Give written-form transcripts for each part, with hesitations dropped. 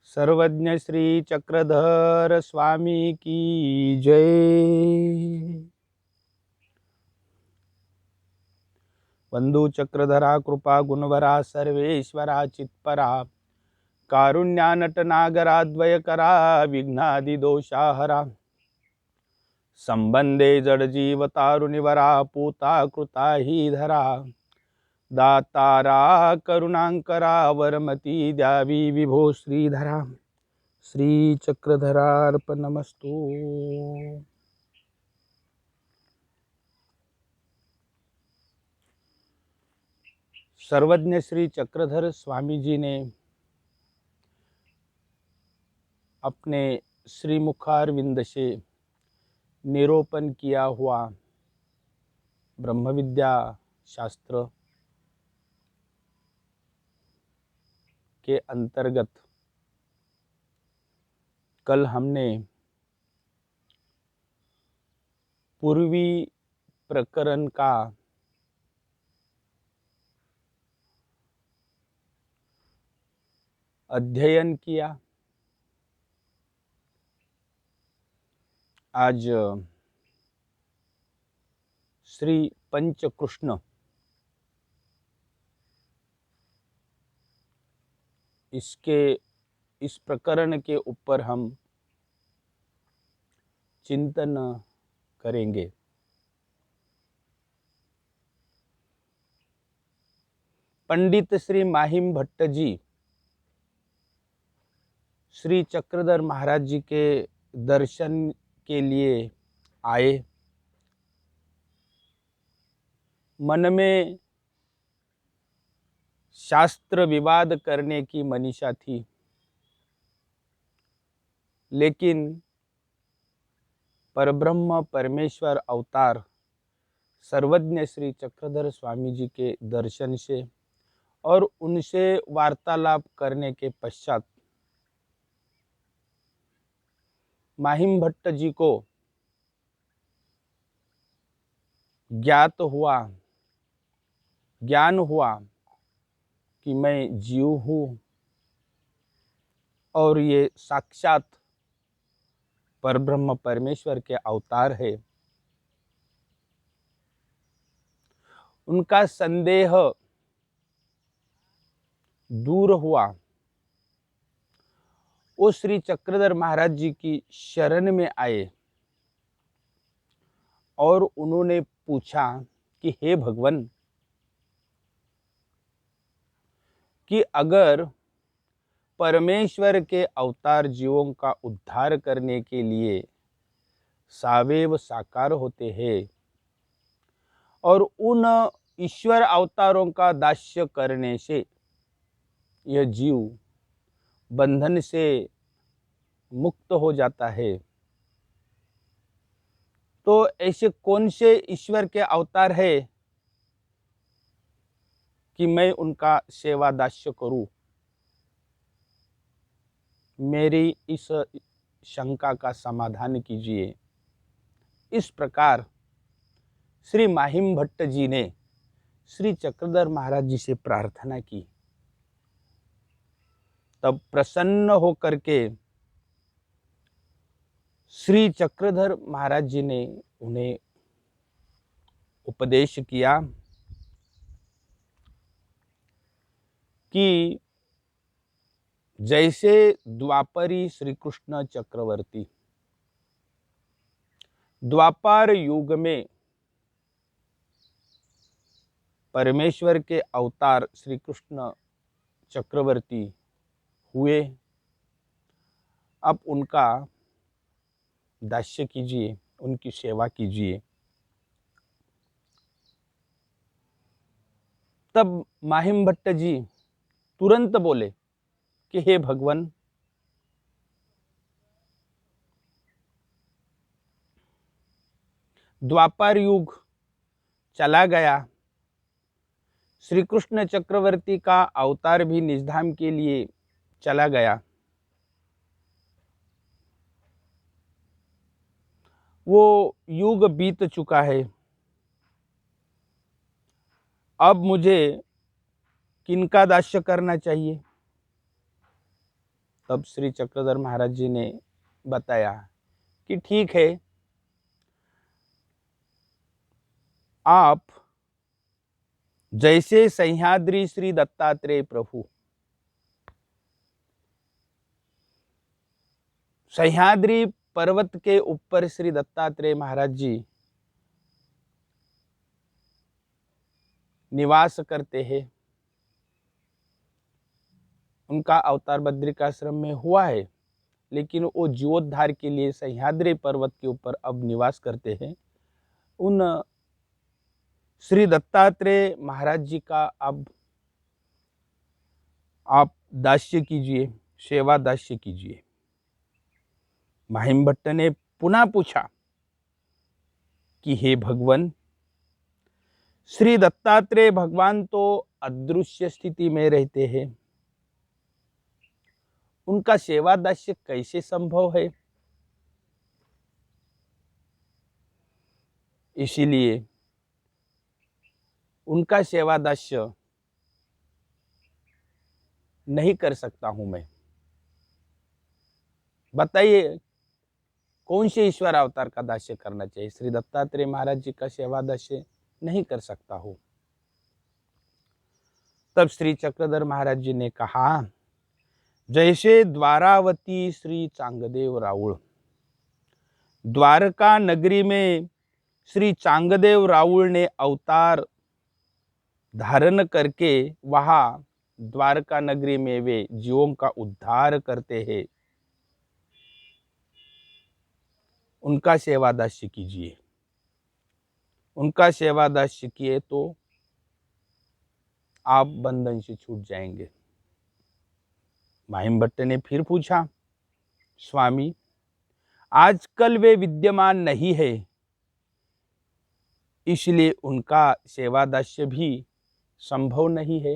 सर्वज्ञ श्री चक्रधर स्वामी की जय। बंधु चक्रधरा कृपा गुणवरा सर्वेश्वरा चित्परा कारुण्या नटनागरा द्वयकरा विघ्नादि दोषाहरा संबंधे जड़ जीव तारुनिवरा पूता कृता ही धरा दातारा करुणांकरा वरमती द्यावी विभो श्रीधरा श्री चक्रधरार्पणमस्तु। सर्वज्ञ श्री चक्रधर स्वामी जी ने अपने श्रीमुखारविंद से निरूपण किया हुआ ब्रह्म विद्या शास्त्र के अंतर्गत कल हमने पूर्वी प्रकरण का अध्ययन किया। आज श्री पंचकृष्ण इस प्रकरण के ऊपर हम चिंतन करेंगे। पंडित श्री माहिम भट्ट जी श्री चक्रधर महाराज जी के दर्शन के लिए आए। मन में शास्त्र विवाद करने की मनीषा थी, लेकिन परब्रह्म परमेश्वर अवतार सर्वज्ञ श्री चक्रधर स्वामी जी के दर्शन से और उनसे वार्तालाप करने के पश्चात माहिम भट्ट जी को ज्ञान हुआ कि मैं जीव हूँ और ये साक्षात परब्रह्म परमेश्वर के अवतार है। उनका संदेह दूर हुआ। वो श्री चक्रधर महाराज जी की शरण में आए और उन्होंने पूछा कि हे भगवान, कि अगर परमेश्वर के अवतार जीवों का उद्धार करने के लिए सावयव साकार होते हैं और उन ईश्वर अवतारों का दास्य करने से यह जीव बंधन से मुक्त हो जाता है, तो ऐसे कौन से ईश्वर के अवतार है कि मैं उनका सेवा दास्य करूं? मेरी इस शंका का समाधान कीजिए। इस प्रकार श्री माहिम भट्ट जी ने श्री चक्रधर महाराज जी से प्रार्थना की। तब प्रसन्न होकर के श्री चक्रधर महाराज जी ने उन्हें उपदेश किया कि जैसे द्वापरी श्री कृष्ण चक्रवर्ती द्वापर युग में परमेश्वर के अवतार श्री कृष्ण चक्रवर्ती हुए, अब उनका दास्य कीजिए, उनकी सेवा कीजिए। तब माहिम भट्ट जी तुरंत बोले कि हे भगवान, द्वापर युग चला गया, श्री कृष्ण चक्रवर्ती का अवतार भी निजधाम के लिए चला गया, वो युग बीत चुका है। अब मुझे किनका दास्य करना चाहिए? तब श्री चक्रधर महाराज जी ने बताया कि ठीक है, आप जैसे सह्याद्री श्री दत्तात्रेय प्रभु, सह्याद्री पर्वत के ऊपर श्री दत्तात्रेय महाराज जी निवास करते हैं, उनका अवतार बद्रिकाश्रम में हुआ है, लेकिन वो जीवोद्धार के लिए सह्याद्री पर्वत के ऊपर अब निवास करते हैं। उन श्री दत्तात्रेय महाराज जी का अब आप दास्य कीजिए, सेवा दास्य कीजिए। माहिम भट्ट ने पुनः पूछा कि हे भगवान, श्री दत्तात्रेय भगवान तो अदृश्य स्थिति में रहते हैं, उनका सेवा दास्य कैसे संभव है? इसीलिए उनका सेवा दास्य नहीं कर सकता हूं मैं। बताइए कौन से ईश्वर अवतार का दास्य करना चाहिए? श्री दत्तात्रेय महाराज जी का सेवा दास्य नहीं कर सकता हूं। तब श्री चक्रधर महाराज जी ने कहा, जैसे द्वारावती श्री चांगदेव राउल, द्वारका नगरी में श्री चांगदेव राउल ने अवतार धारण करके वहां द्वारका नगरी में वे जीवों का उद्धार करते हैं, उनका सेवा दास्य कीजिए। उनका सेवा दास्य किए तो आप बंधन से छूट जाएंगे। माहिम भट्ट ने फिर पूछा, स्वामी, आजकल वे विद्यमान नहीं है, इसलिए उनका सेवा दास्य भी संभव नहीं है।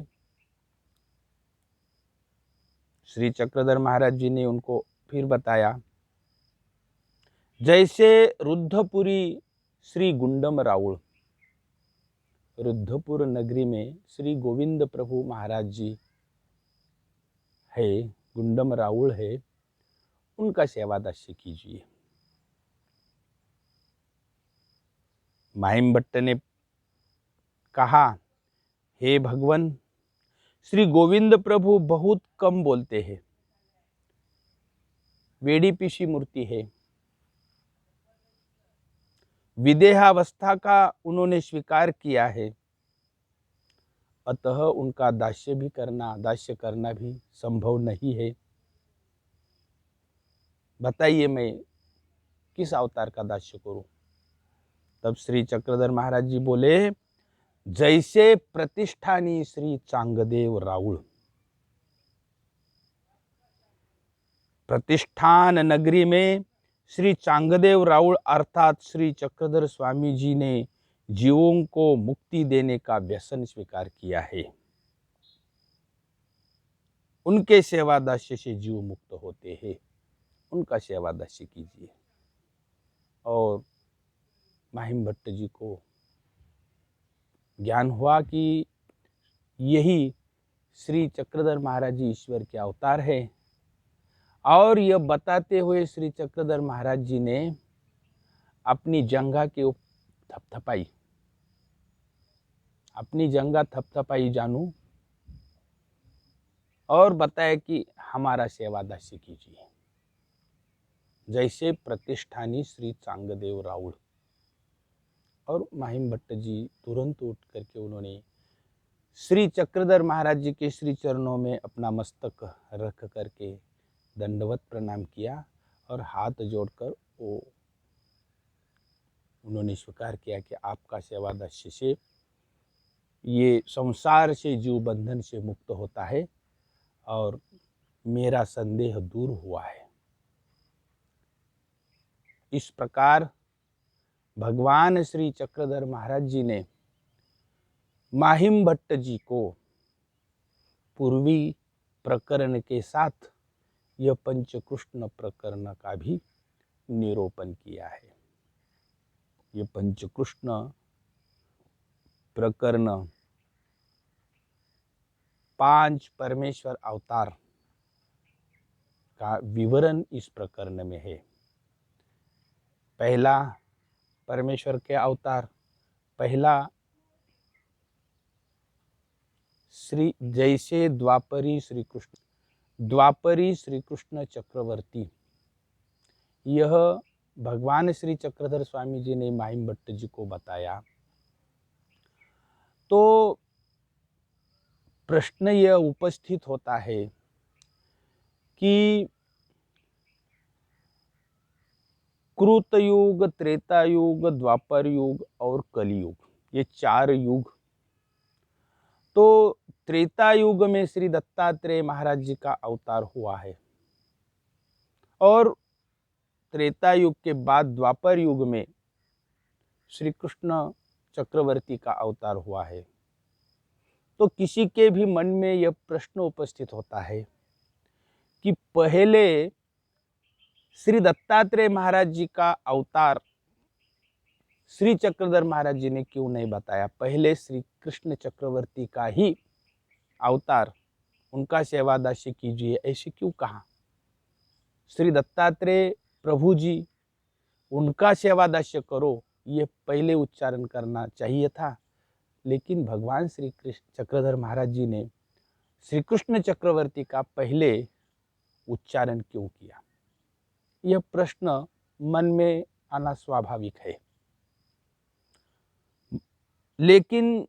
श्री चक्रधर महाराज जी ने उनको फिर बताया, जैसे रुद्धपुरी श्री गुंडम राउल, रुद्धपुर नगरी में श्री गोविंद प्रभु महाराज जी है, गुंडम राउल है, उनका सेवा दास्य कीजिए। माहिम भट्ट ने कहा, हे भगवान, श्री गोविंद प्रभु बहुत कम बोलते हैं, वेड़ी पीसी मूर्ति है, विदेहावस्था का उन्होंने स्वीकार किया है, अतः उनका दास्य करना भी संभव नहीं है। बताइए मैं किस अवतार का दास्य करूं? तब श्री चक्रधर महाराज जी बोले, जैसे प्रतिष्ठानी श्री चांगदेव राउल, प्रतिष्ठान नगरी में श्री चांगदेव राउल अर्थात श्री चक्रधर स्वामी जी ने जीवों को मुक्ति देने का व्यसन स्वीकार किया है, उनके सेवा दास्य से जीव मुक्त होते हैं, उनका सेवा दास्य कीजिए। और माहिम भट्ट जी को ज्ञान हुआ कि यही श्री चक्रधर महाराज जी ईश्वर के अवतार है। और यह बताते हुए श्री चक्रधर महाराज जी ने अपनी जंघा के ऊपर थपथपाई, अपनी जंघा थपथपाई जानू, और बताया कि हमारा सेवा दास्य कीजिए, जैसे प्रतिष्ठानी श्री चांगदेव राउल। और माहिम भट्ट जी तुरंत उठ करके उन्होंने श्री चक्रधर महाराज जी के श्री चरणों में अपना मस्तक रख करके दंडवत प्रणाम किया और हाथ जोड़कर वो उन्होंने स्वीकार किया कि आपका सेवा दास्य से ये संसार से जीव बंधन से मुक्त होता है और मेरा संदेह दूर हुआ है। इस प्रकार भगवान श्री चक्रधर महाराज जी ने माहिम भट्ट जी को पूर्वी प्रकरण के साथ यह पंचकृष्ण प्रकरण का भी निरूपण किया है। ये पंचकृष्ण प्रकरण 5 परमेश्वर अवतार का विवरण इस प्रकरण में है। पहला परमेश्वर के अवतार, पहला श्री जैसे द्वापरी श्री कृष्ण चक्रवर्ती, यह भगवान श्री चक्रधर स्वामी जी ने माहिम भट्ट जी को बताया। तो प्रश्न यह उपस्थित होता है कि कृत युग, त्रेता युग, द्वापर युग और कलयुग, ये 4 युग। तो त्रेता युग में श्री दत्तात्रेय महाराज जी का अवतार हुआ है और त्रेता युग के बाद द्वापर युग में श्री कृष्ण चक्रवर्ती का अवतार हुआ है। तो किसी के भी मन में यह प्रश्न उपस्थित होता है कि पहले श्री दत्तात्रेय महाराज जी का अवतार श्री चक्रधर महाराज जी ने क्यों नहीं बताया? पहले श्री कृष्ण चक्रवर्ती का ही अवतार, उनका सेवादास्य कीजिए, ऐसे क्यों कहा? श्री दत्तात्रेय प्रभु जी, उनका सेवादास्य करो, ये पहले उच्चारण करना चाहिए था। लेकिन भगवान श्री कृष्ण चक्रधर महाराज जी ने श्री कृष्ण चक्रवर्ती का पहले उच्चारण क्यों किया? यह प्रश्न मन में आना स्वाभाविक है। लेकिन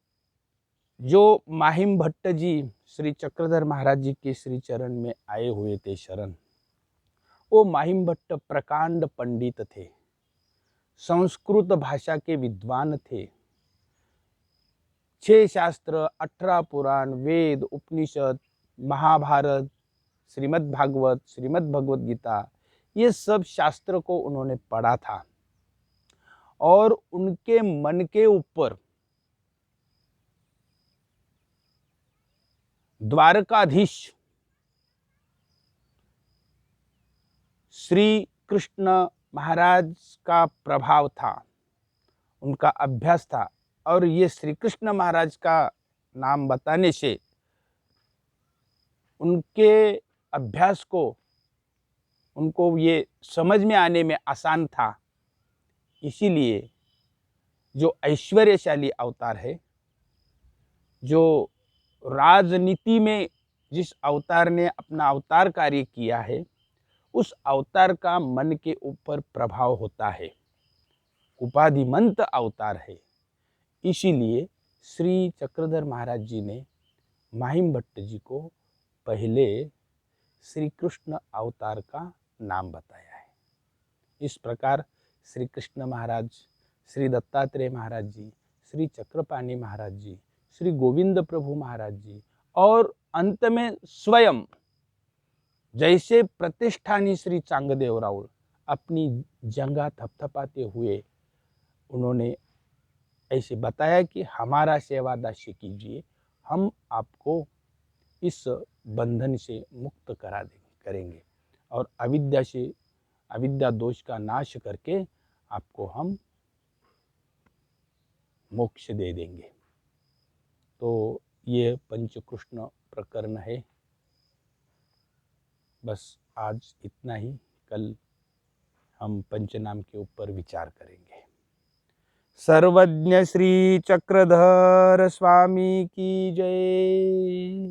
जो माहिम भट्ट जी श्री चक्रधर महाराज जी के श्री चरण में आए हुए थे शरण, वो माहिम भट्ट प्रकांड पंडित थे, संस्कृत भाषा के विद्वान थे। 6 शास्त्र, 18 पुराण, वेद, उपनिषद, महाभारत, श्रीमद् भागवत, श्रीमद् भगवत गीता, ये सब शास्त्र को उन्होंने पढ़ा था और उनके मन के ऊपर द्वारकाधीश श्री कृष्ण महाराज का प्रभाव था, उनका अभ्यास था। और ये श्री कृष्ण महाराज का नाम बताने से उनके अभ्यास को, उनको ये समझ में आने में आसान था। इसीलिए जो ऐश्वर्यशाली अवतार है, जो राजनीति में जिस अवतार ने अपना अवतार कार्य किया है, उस अवतार का मन के ऊपर प्रभाव होता है, उपाधिमंत अवतार है। इसीलिए श्री चक्रधर महाराज जी ने माहिम भट्ट जी को पहले श्री कृष्ण अवतार का नाम बताया है। इस प्रकार श्री कृष्ण महाराज, श्री दत्तात्रेय महाराज जी, श्री चक्रपाणी महाराज जी, श्री गोविंद प्रभु महाराज जी और अंत में स्वयं जैसे प्रतिष्ठानी श्री चांगदेव राउल अपनी जंगा थपथपाते हुए उन्होंने ऐसे बताया कि हमारा सेवादास्य कीजिए, हम आपको इस बंधन से मुक्त करेंगे और अविद्या दोष का नाश करके आपको हम मोक्ष दे देंगे। तो ये पंचकृष्ण प्रकरण है। बस आज इतना ही, कल हम पंचनाम के ऊपर विचार करेंगे। सर्वज्ञ श्री चक्रधर स्वामी की जय।